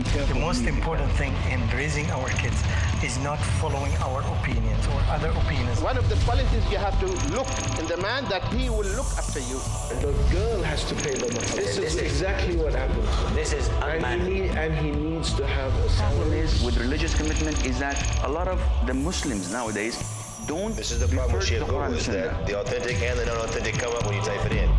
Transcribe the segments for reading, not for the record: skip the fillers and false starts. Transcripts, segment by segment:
be careful. The most important thing in raising our kids is not following our opinions or other opinions. One of the qualities you have to look in the man, that he will look after you. The girl has to pay the mahar. This is exactly what happens. This is unmanly. And he needs to have a problem is with religious commitment is that a lot of the Muslims nowadays don't. This is the problem with Shia Google, is that the authentic and the non-authentic come up when you type it in.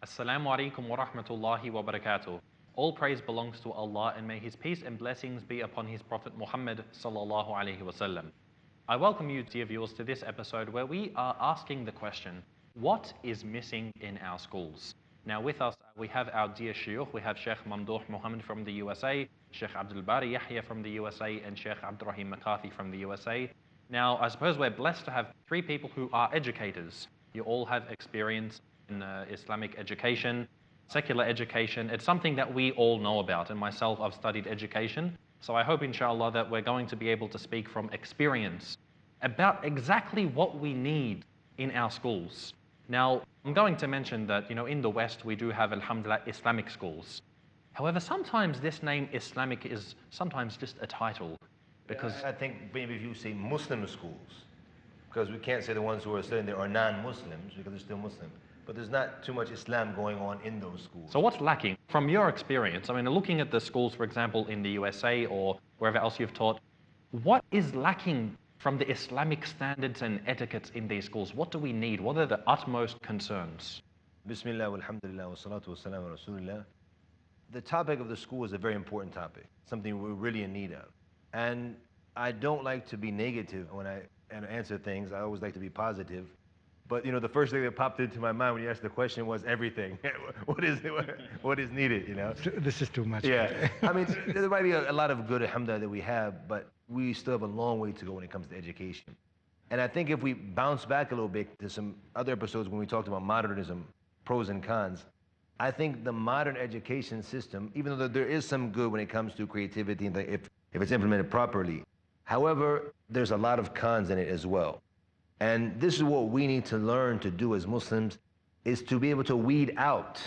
Assalamu alaikum wa rahmatullahi wa barakatuh. All praise belongs to Allah, and may His peace and blessings be upon His Prophet Muhammad sallallahu alaihi wasallam. I welcome you, dear viewers, to this episode where we are asking the question, what is missing in our schools? Now with us, we have our dear shuyukh. We have Sheikh Mamdouh Mohamed from the USA, Sheikh Abdul Bary from the USA, and Sheikh Abdur Raheem Mccarthy from the USA. Now, I suppose we're blessed to have three people who are educators. You all have experience in Islamic education, secular education. It's something that we all know about, and myself, I've studied education. So I hope, inshallah, that we're going to be able to speak from experience about exactly what we need in our schools. Now, I'm going to mention that, in the West, we do have, alhamdulillah, Islamic schools. However, sometimes this name Islamic is sometimes just a title, because I think maybe if you say Muslim schools, because we can't say the ones who are studying there are non-Muslims, because they're still Muslim. But there's not too much Islam going on in those schools. So what's lacking? From your experience, looking at the schools, for example, in the USA or wherever else you've taught, what is lacking from the Islamic standards and etiquettes in these schools? What do we need? What are the utmost concerns? Bismillah, alhamdulillah, wa salatu wa salam wa rasulillah. The topic of the school is a very important topic, something we're really in need of. And I don't like to be negative when I answer things. I always like to be positive. But the first thing that popped into my mind when you asked the question was everything. what is needed, This is too much. Yeah, there might be a lot of good, alhamdulillah, that we have, but we still have a long way to go when it comes to education. And I think if we bounce back a little bit to some other episodes when we talked about modernism, pros and cons, I think the modern education system, even though there is some good when it comes to creativity and if it's implemented properly, however, there's a lot of cons in it as well. And this is what we need to learn to do as Muslims, is to be able to weed out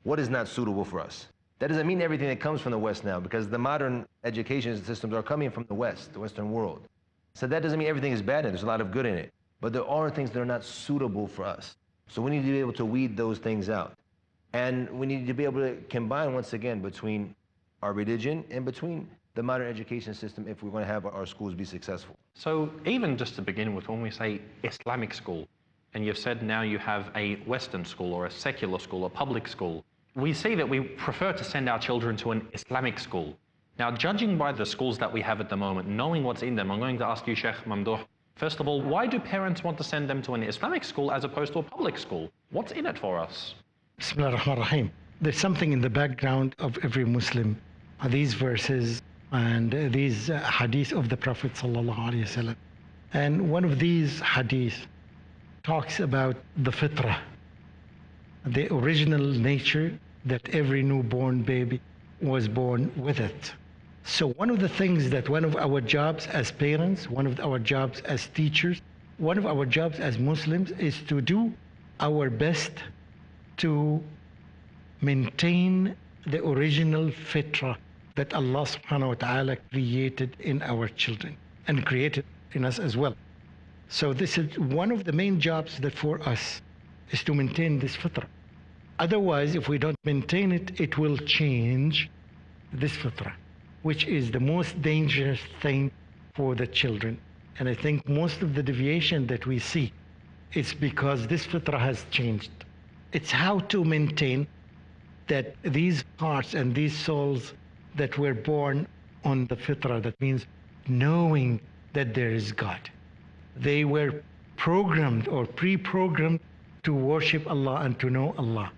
what is not suitable for us. That doesn't mean everything that comes from the West now, because the modern education systems are coming from the West, the Western world. So that doesn't mean everything is bad, and there's a lot of good in it. But there are things that are not suitable for us. So we need to be able to weed those things out. And we need to be able to combine, once again, between our religion and between the modern education system if we're going to have our schools be successful. So even just to begin with, when we say Islamic school, and you've said now you have a Western school or a secular school, a public school, we see that we prefer to send our children to an Islamic school. Now, judging by the schools that we have at the moment, knowing what's in them, I'm going to ask you, Sheikh Mamdouh, first of all, why do parents want to send them to an Islamic school as opposed to a public school? What's in it for us? Bismillah ar-Rahman ar-Rahim. There's something in the background of every Muslim. These verses and these hadith of the Prophet sallallahu alaihi wasallam. And one of these hadith talks about the fitrah, the original nature that every newborn baby was born with it. So one of the things that one of our jobs as parents, one of our jobs as teachers, one of our jobs as Muslims is to do our best to maintain the original fitrah that Allah subhanahu wa ta'ala created in our children and created in us as well. So this is one of the main jobs that for us is to maintain this fitrah. Otherwise, if we don't maintain it, it will change this fitrah, which is the most dangerous thing for the children. And I think most of the deviation that we see, it's because this fitrah has changed. It's how to maintain that these hearts and these souls that were born on the fitrah, that means knowing that there is God. They were programmed or pre-programmed to worship Allah and to know Allah.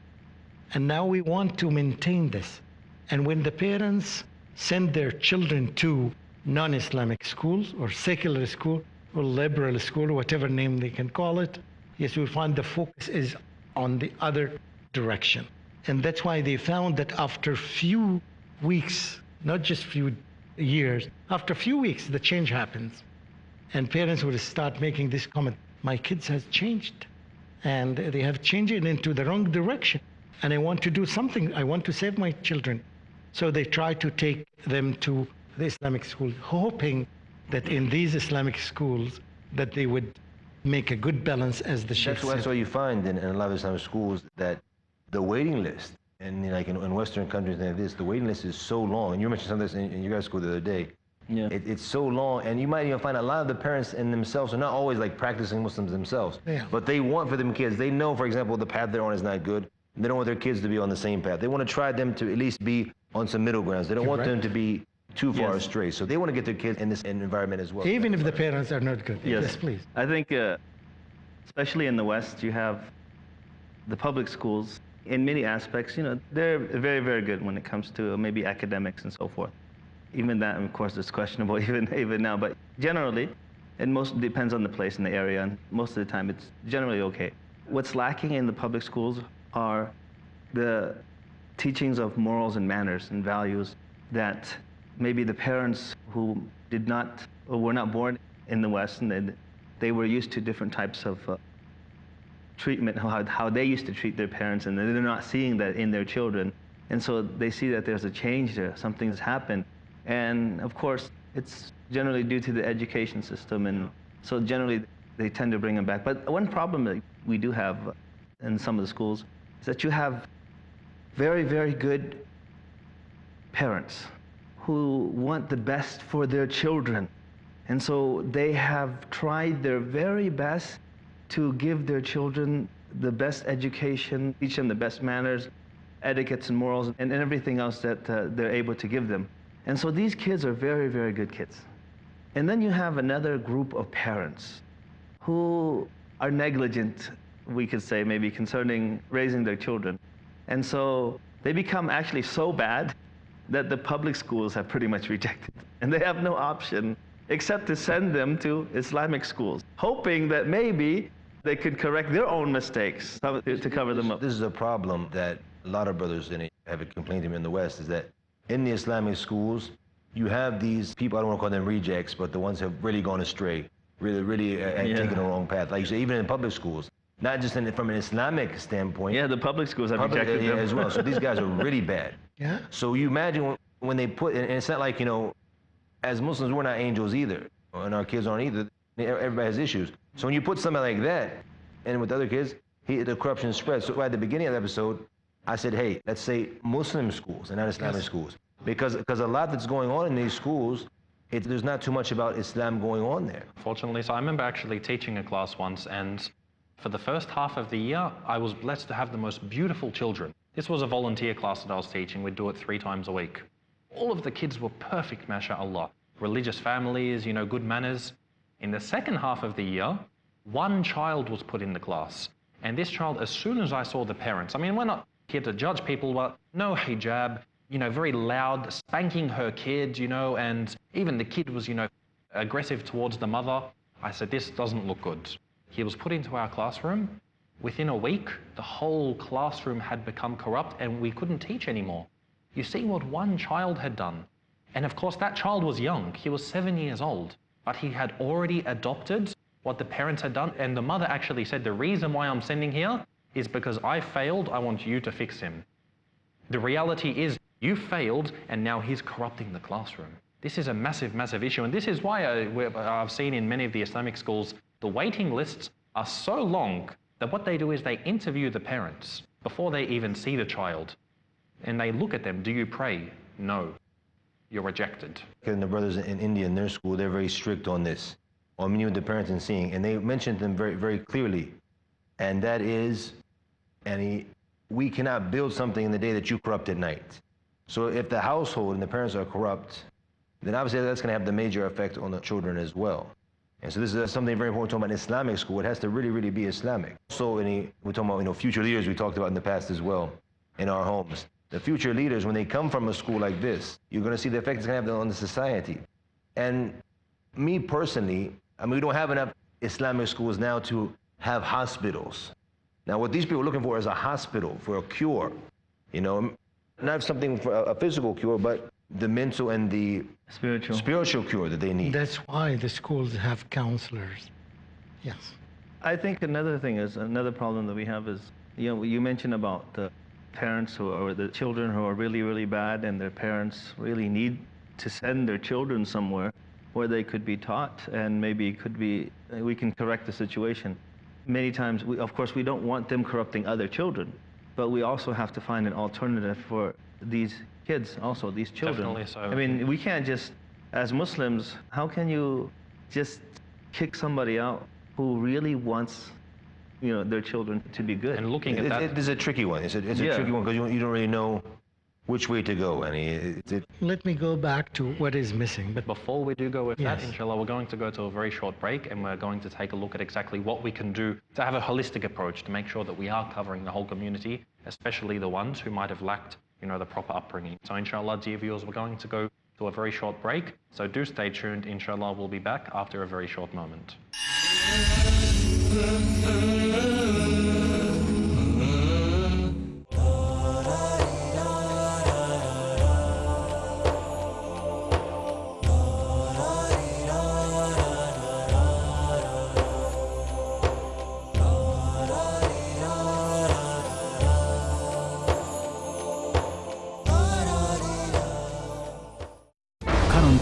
And now we want to maintain this. And when the parents send their children to non-Islamic schools or secular school or liberal school, whatever name they can call it, yes, we'll find the focus is on the other direction. And that's why they found that after few weeks, not just few years, after a few weeks, the change happens. And parents would start making this comment, my kids has changed and they have changed it into the wrong direction. And I want to do something, I want to save my children. So they try to take them to the Islamic school, hoping that in these Islamic schools that they would make a good balance, as the Sheikh said. That's what you find in a lot of Islamic schools, that the waiting list, and like in Western countries like this, the waiting list is so long. And you mentioned some of this in your guys' school the other day. Yeah. It's so long, and you might even find a lot of the parents in themselves are not always like practicing Muslims themselves. Yeah. But they want for them kids, they know, for example, the path they're on is not good. They don't want their kids to be on the same path. They want to try them to at least be on some middle grounds. They don't want them to be too far astray. So they want to get their kids in this environment as well. Even if the parents are not good. Yes, Please. I think, especially in the West, you have the public schools. In many aspects, you know, they're very, very good when it comes to maybe academics and so forth. Even that, of course, is questionable even now. But generally, it most depends on the place and the area, and most of the time, it's generally okay. What's lacking in the public schools are the teachings of morals and manners and values that maybe the parents who did not or were not born in the West, and they were used to different types of treatment, how they used to treat their parents, and they're not seeing that in their children. And so they see that there's a change there, something's happened. And of course, it's generally due to the education system, and so generally they tend to bring them back. But one problem that we do have in some of the schools is that you have very, very good parents who want the best for their children. And so they have tried their very best to give their children the best education, teach them the best manners, etiquettes and morals, and everything else that they're able to give them. And so these kids are very, very good kids. And then you have another group of parents who are negligent, we could say, maybe concerning raising their children. And so they become actually so bad that the public schools have pretty much rejected. And they have no option except to send them to Islamic schools, hoping that maybe they could correct their own mistakes to cover them up. This is a problem that a lot of brothers have complained to me in the West, is that in the Islamic schools, you have these people, I don't want to call them rejects, but the ones who have really gone astray, really taken the wrong path. Like you say, even in public schools, not just from an Islamic standpoint. Yeah, the public schools have rejected them as well. So these guys are really bad. Yeah. So you imagine when they put, and it's not like, you know, as Muslims, we're not angels either, and our kids aren't either. Everybody has issues. So when you put something like that, and with other kids, the corruption spreads. So at the beginning of the episode, I said, hey, let's say Muslim schools and not Islamic schools. Because a lot that's going on in these schools, there's not too much about Islam going on there. Fortunately, so I remember actually teaching a class once, and for the first half of the year, I was blessed to have the most beautiful children. This was a volunteer class that I was teaching. We'd do it 3 times a week. All of the kids were perfect, mashallah. Religious families, you know, good manners. In the second half of the year, one child was put in the class. And this child, as soon as I saw the parents, I mean, we're not here to judge people, but no hijab, you know, very loud, spanking her kid, you know, and even the kid was, you know, aggressive towards the mother. I said, this doesn't look good. He was put into our classroom. Within a week, the whole classroom had become corrupt and we couldn't teach anymore. You see what one child had done. And of course, that child was young. He was 7 years old, but he had already adopted what the parents had done. And the mother actually said, the reason why I'm sending here is because I failed. I want you to fix him. The reality is you failed and now he's corrupting the classroom. This is a massive, massive issue. And this is why I've seen in many of the Islamic schools, the waiting lists are so long that what they do is they interview the parents before they even see the child. And they look at them, do you pray? No, you're rejected. And the brothers in India, in their school, they're very strict on this, on meeting with the parents and seeing. And they mentioned them very, very clearly. And that is, we cannot build something in the day that you corrupt at night. So if the household and the parents are corrupt, then obviously that's going to have the major effect on the children as well. And so this is something very important. We're talking about Islamic school. It has to really, really be Islamic. So we're talking about, you know, future leaders we talked about in the past as well in our homes. the future leaders, when they come from a school like this, you're going to see the effect it's going to have on the society. And me personally, I mean, we don't have enough Islamic schools now to have hospitals. Now, what these people are looking for is a hospital for a cure, you know, not something for a physical cure, but the mental and the spiritual cure that they need. That's why the schools have counselors. Yes. I think another thing is, another problem that we have is, you know, you mentioned about the parents or the children who are really, really bad, and their parents really need to send their children somewhere where they could be taught, and maybe we can correct the situation. Many times, of course, we don't want them corrupting other children, but we also have to find an alternative for these kids, also these children. Definitely so. I mean, we can't just, as Muslims, how can you just kick somebody out who really wants, you know, their children to be good? And looking at that, It is a tricky one. It's a tricky one because you don't really know which way to go. Let me go back to what is missing. But before we do go with Yes. that, inshallah, we're going to go to a very short break, and we're going to take a look at exactly what we can do to have a holistic approach to make sure that we are covering the whole community, especially the ones who might have lacked, you know, the proper upbringing. So inshallah, dear viewers, we're going to go to a very short break. So do stay tuned. Inshallah, we'll be back after a very short moment.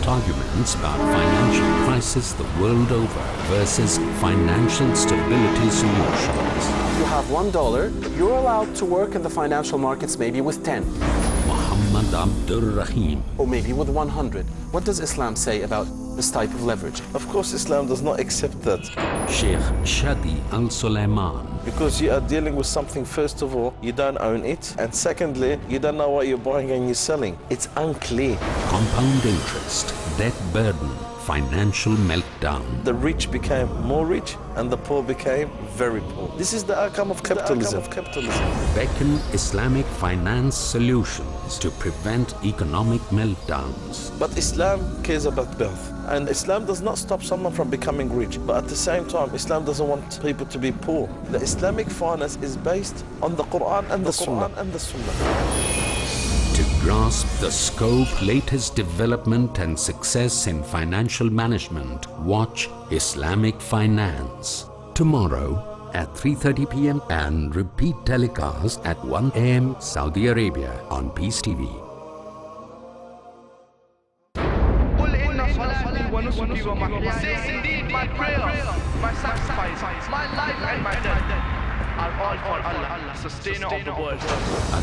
Arguments about financial crisis the world over versus financial stability solutions. You have $1, you're allowed to work in the financial markets maybe with 10. Abdur Raheem. Or maybe with 100. What does Islam say about this type of leverage? Of course, Islam does not accept that. Sheikh Shadi Al-Sulaiman. Because you are dealing with something, first of all, you don't own it. And secondly, you don't know what you're buying and you're selling. It's unclear. Compound interest, debt burden, financial meltdown. The rich became more rich and the poor became very poor. This is the outcome of capitalism. Beckon Islamic finance solutions to prevent economic meltdowns. But Islam cares about both. And Islam does not stop someone from becoming rich. But at the same time, Islam doesn't want people to be poor. The Islamic finance is based on the Quran and the Sunnah. To grasp the scope, latest development and success in financial management, watch Islamic Finance tomorrow at 3:30 p.m. and repeat telecast at 1 a.m. Saudi Arabia on Peace TV. Say indeed, my prayer, my sacrifice, my life and my death are all for Allah, sustainer of the world. A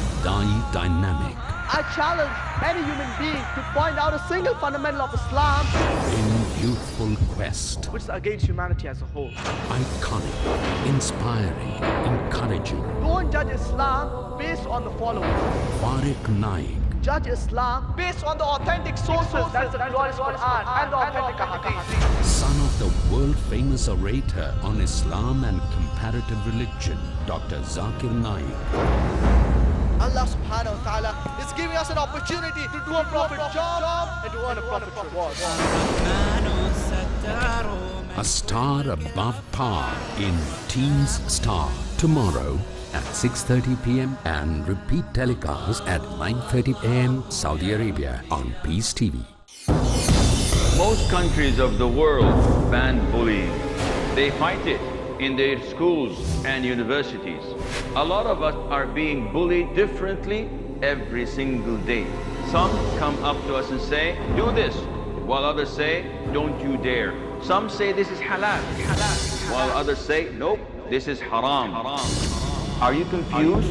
dynamic. I challenge any human being to point out a single fundamental of Islam In youthful quest. which is against humanity as a whole. Iconic, inspiring, encouraging. Don't judge Islam based on the following. Farik Naik. Judge Islam based on the authentic sources, that's the glorious Quran and the authentic Hadith. Son of the world-famous orator on Islam and comparative religion, Dr. Zakir Naik. Allah subhanahu wa ta'ala is giving us an opportunity to do a prophet job and to earn a prophet reward. A star above par in Teens Star tomorrow at 6:30 p.m. and repeat telecast at 9:30 a.m. Saudi Arabia on Peace TV. Most countries of the world ban bullying. They fight it in their schools and universities. A lot of us are being bullied differently every single day. Some come up to us and say, do this, while others say, don't you dare. Some say this is halal, while others say, nope, this is haram. Are you confused?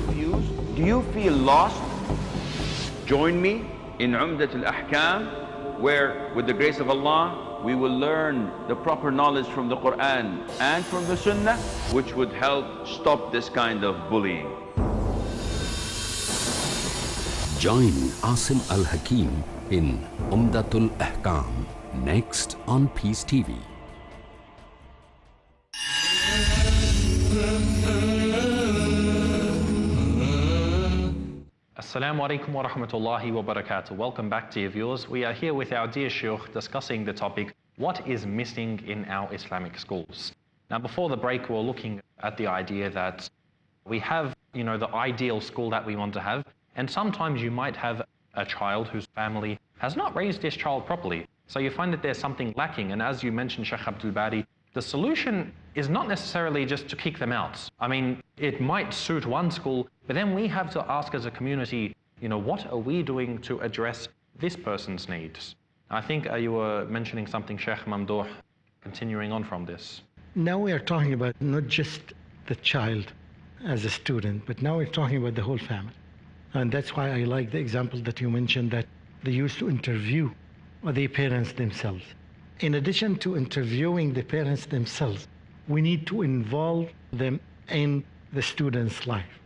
Do you feel lost? Join me in Umdat al-Ahkam, where with the grace of Allah, we will learn the proper knowledge from the Quran and from the Sunnah, which would help stop this kind of bullying. Join Asim Al-Hakim in Umdatul Ahkam next on Peace TV. Assalamu alaikum wa rahmatullahi wa barakatuh. Welcome back, dear viewers. We are here with our dear Sheikh discussing the topic, what is missing in our Islamic schools? Now, before the break, we were looking at the idea that we have, the ideal school that we want to have, and sometimes you might have a child whose family has not raised this child properly. So you find that there's something lacking, and as you mentioned, Sheikh Abdul Bary, the solution is not necessarily just to kick them out. I mean, it might suit one school, but then we have to ask as a community, what are we doing to address this person's needs? I think you were mentioning something, Sheikh Mamdouh, continuing on from this. Now we are talking about not just the child as a student, but now we're talking about the whole family. And that's why I like the example that you mentioned, that they used to interview the parents themselves. In addition to interviewing the parents themselves, we need to involve them in the student's life.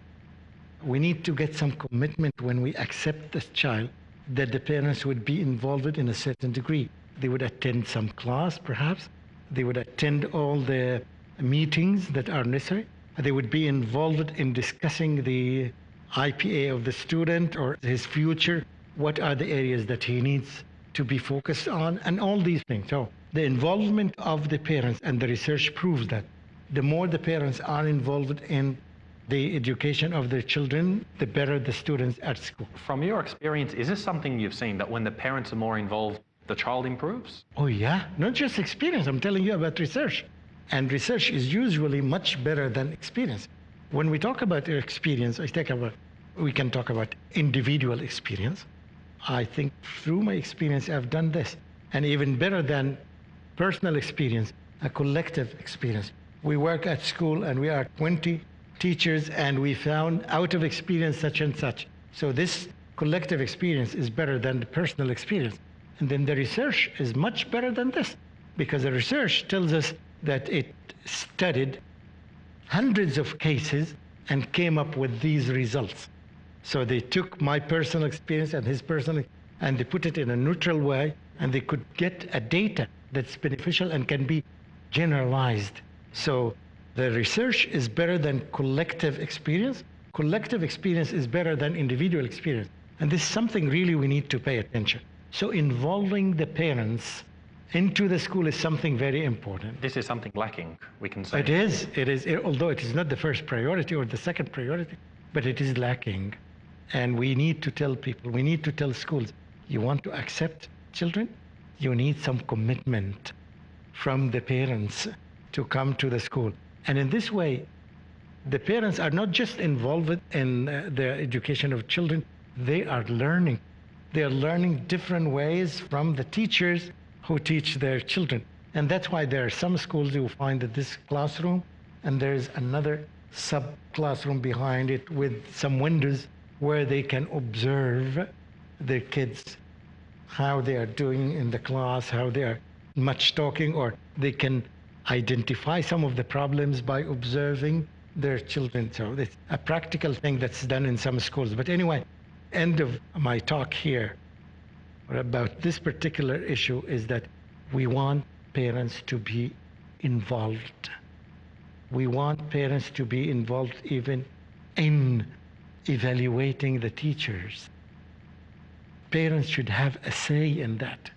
We need to get some commitment when we accept this child that the parents would be involved in a certain degree. They would attend some class, perhaps. They would attend all the meetings that are necessary. They would be involved in discussing the IPA of the student or his future. What are the areas that he needs to be focused on, and all these things. So the involvement of the parents, and the research proves that the more the parents are involved in the education of their children, the better the students at school. From your experience, is this something you've seen, that when the parents are more involved, the child improves? Oh yeah, not just experience, I'm telling you about research. And research is usually much better than experience. When we talk about experience, we can talk about individual experience. I think through my experience, I've done this. And even better than personal experience, a collective experience. We work at school and we are 20 teachers and we found out of experience such and such. So this collective experience is better than the personal experience. And then the research is much better than this, because the research tells us that it studied hundreds of cases and came up with these results. So they took my personal experience and his personal, and they put it in a neutral way, and they could get a data that's beneficial and can be generalized. So the research is better than collective experience. Collective experience is better than individual experience. And this is something really we need to pay attention. So involving the parents into the school is something very important. This is something lacking, we can say. It is, although it is not the first priority or the second priority, but it is lacking. And we need to tell people, we need to tell schools, you want to accept children? You need some commitment from the parents to come to the school. And in this way, the parents are not just involved in the education of children, they are learning. They are learning different ways from the teachers who teach their children. And that's why there are some schools you find that this classroom, and there's another sub-classroom behind it with some windows where they can observe their kids, how they are doing in the class, how they are much talking, or they can identify some of the problems by observing their children. So it's a practical thing that's done in some schools. But anyway, end of my talk here about this particular issue is that we want parents to be involved. We want parents to be involved even in evaluating the teachers. Parents should have a say in that,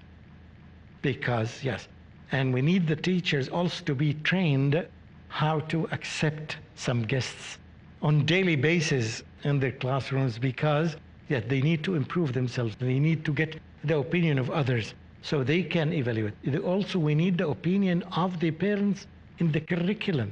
because yes, and we need the teachers also to be trained how to accept some guests on daily basis in their classrooms, because yes, they need to improve themselves. They need to get the opinion of others so they can evaluate. Also, we need the opinion of the parents in the curriculum,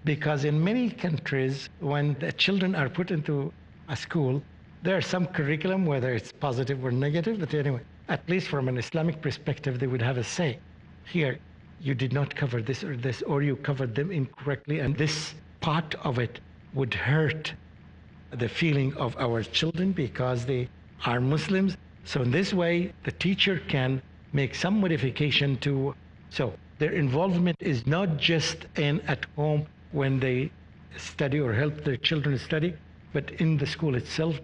because in many countries, when the children are put into a school, there are some curriculum, whether it's positive or negative, but anyway, at least from an Islamic perspective, they would have a say. Here, you did not cover this, or you covered them incorrectly, and this part of it would hurt the feeling of our children because they are Muslims. So in this way, the teacher can make some modification to, so their involvement is not just at home when they study or help their children study, but in the school itself.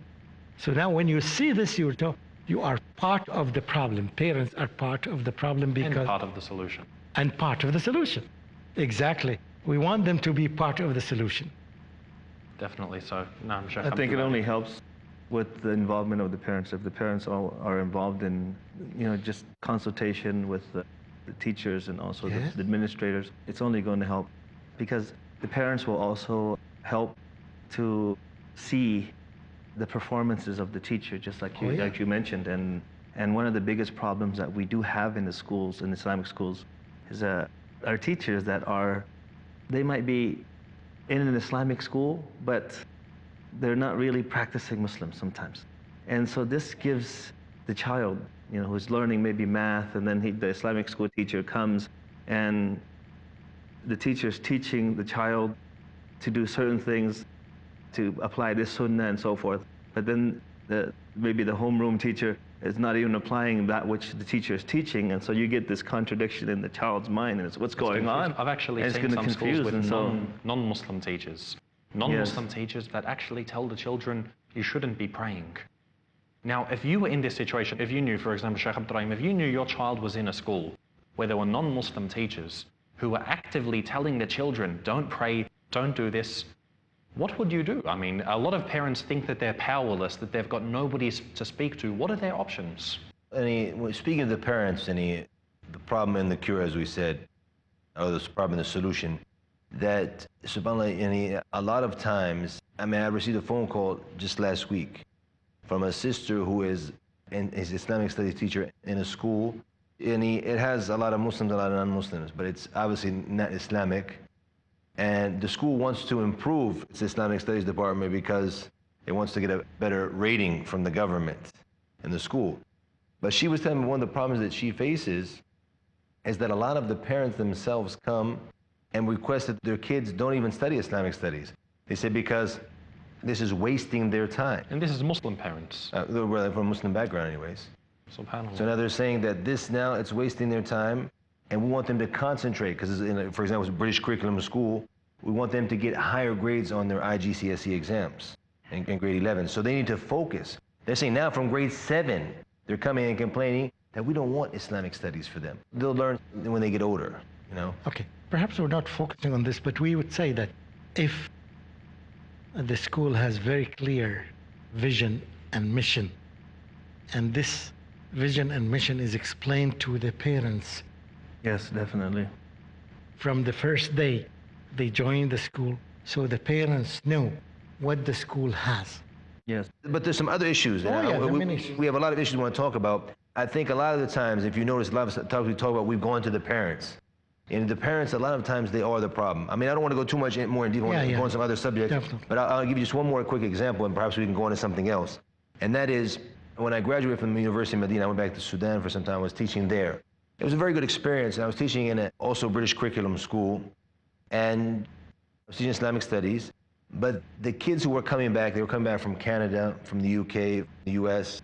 So now when you see this, you are part of the problem. Parents are part of the problem, because and part of the solution. And part of the solution. Exactly. We want them to be part of the solution. Definitely so. No, I think it only helps with the involvement of the parents. If the parents all are involved in, just consultation with the teachers and also the administrators, it's only going to help, because the parents will also help to see the performances of the teacher, just like you mentioned. And one of the biggest problems that we do have in the schools, in Islamic schools, is our teachers they might be in an Islamic school, but they're not really practicing Muslims sometimes. And so this gives the child, who's learning maybe math, and then the Islamic school teacher comes and the teacher's teaching the child to do certain things, to apply this sunnah and so forth. But then maybe the homeroom teacher is not even applying that which the teacher is teaching, and so you get this contradiction in the child's mind, and it's what's going on. I've actually seen some schools with non-Muslim teachers. Non-Muslim teachers that actually tell the children, you shouldn't be praying. Now, if you were in this situation, if you knew, for example, Sheikh Abdur Raheem, if you knew your child was in a school where there were non-Muslim teachers who were actively telling the children, don't pray, don't do this, what would you do? I mean, a lot of parents think that they're powerless, that they've got nobody to speak to. What are their options? Speaking of the parents, the problem and the cure, as we said, or the problem and the solution, that, subhanAllah, a lot of times, I received a phone call just last week from a sister who is an Islamic studies teacher in a school, and it has a lot of Muslims, a lot of non-Muslims, but it's obviously not Islamic. And the school wants to improve its Islamic studies department because it wants to get a better rating from the government in the school. But she was telling me one of the problems that she faces is that a lot of the parents themselves come and request that their kids don't even study Islamic studies. They say because this is wasting their time. And this is Muslim parents. They're from a Muslim background anyways. SubhanAllah. So now they're saying that it's wasting their time, and we want them to concentrate, because for example, it's a British curriculum school, we want them to get higher grades on their IGCSE exams in grade 11. So they need to focus. They're saying now from grade 7, they're coming and complaining that we don't want Islamic studies for them. They'll learn when they get older, Okay, perhaps we're not focusing on this, but we would say that if the school has very clear vision and mission, and this vision and mission is explained to the parents. Yes, definitely. From the first day they join the school, so the parents know what the school has. Yes. But there's some other issues. There are many issues. We have a lot of issues we want to talk about. I think a lot of the times, if you notice, a lot of times we talk about, we've gone to the parents. And the parents, a lot of times, they are the problem. I don't want to go too much more in detail, I want to go on some other subjects. Definitely. But I'll give you just one more quick example, and perhaps we can go on to something else. And that is, when I graduated from the University of Medina, I went back to Sudan for some time. I was teaching there. It was a very good experience. I was teaching in also British curriculum school, and I was teaching Islamic studies. But the kids who were coming back, they were coming back from Canada, from the UK, the US.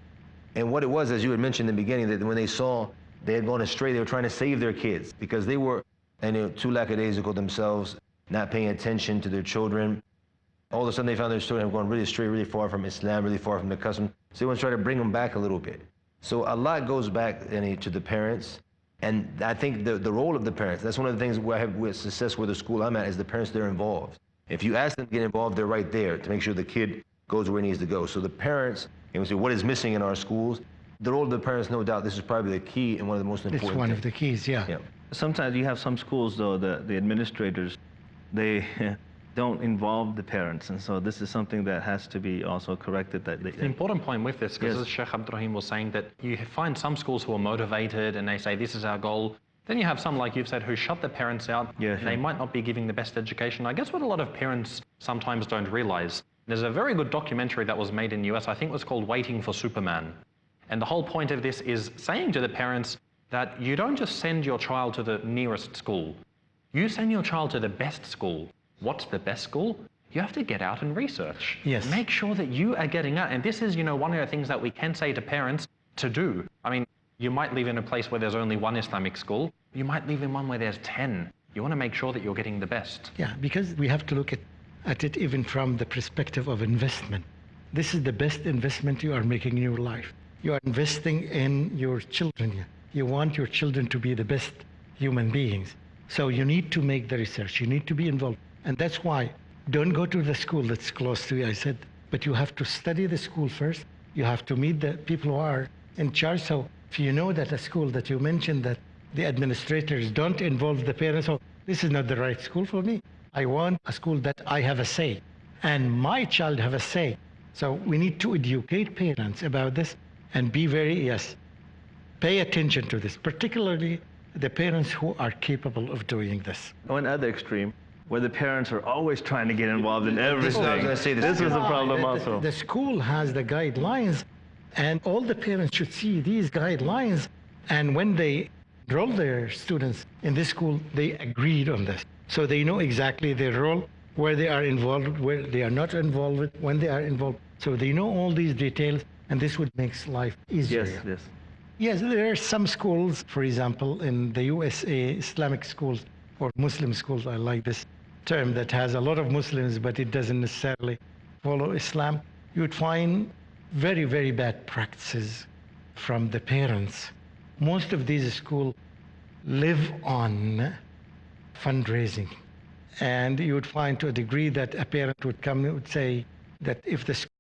And what it was, as you had mentioned in the beginning, that when they saw they had gone astray, they were trying to save their kids because they were too lackadaisical themselves, not paying attention to their children. All of a sudden they found their children have gone really astray, really far from Islam, really far from the custom. So they want to try to bring them back a little bit. So a lot goes back to the parents. And I think the role of the parents, that's one of the things where I have with success with the school I'm at, is the parents, they're involved. If you ask them to get involved, they're right there to make sure the kid goes where he needs to go. So the parents, and we say, what is missing in our schools? The role of the parents, no doubt, this is probably the key and one of the most important things. It's one of the keys, yeah. Sometimes you have some schools, though, the administrators, they don't involve the parents. And so this is something that has to be also corrected. The important point with this, because as Sheikh Abdur Raheem was saying, that you find some schools who are motivated and they say, this is our goal. Then you have some, like you've said, who shut the parents out. They might not be giving the best education. I guess what a lot of parents sometimes don't realize, there's a very good documentary that was made in the US, I think it was called Waiting for Superman. And the whole point of this is saying to the parents that you don't just send your child to the nearest school. You send your child to the best school. What's the best school? You have to get out and research. Yes. Make sure that you are getting out. And this is, one of the things that we can say to parents to do. I mean, you might live in a place where there's only one Islamic school. You might live in one where there's 10. You want to make sure that you're getting the best. Yeah, because we have to look at it even from the perspective of investment. This is the best investment you are making in your life. You are investing in your children here. You want your children to be the best human beings. So you need to make the research. You need to be involved. And that's why don't go to the school that's close to you. I said but you have to study the school first. You have to meet the people who are in charge. So if you know that a school that you mentioned that the administrators don't involve the parents, so this is not the right school for me. I want a school that I have a say and my child have a say. So we need to educate parents about this and be very, pay attention to this, particularly the parents who are capable of doing this. On the other extreme, where the parents are always trying to get involved in everything. I was going to say this was a problem also. The school has the guidelines, and all the parents should see these guidelines. And when they enroll their students in this school, they agreed on this. So they know exactly their role, where they are involved, where they are not involved, when they are involved. So they know all these details, and this would make life easier. Yes, yes. Yes, there are some schools, for example, in the USA, Islamic schools or Muslim schools, I like this term, that has a lot of Muslims, but it doesn't necessarily follow Islam. You would find very, very bad practices from the parents. Most of these schools live on fundraising. And you would find to a degree that a parent would come and would say that if the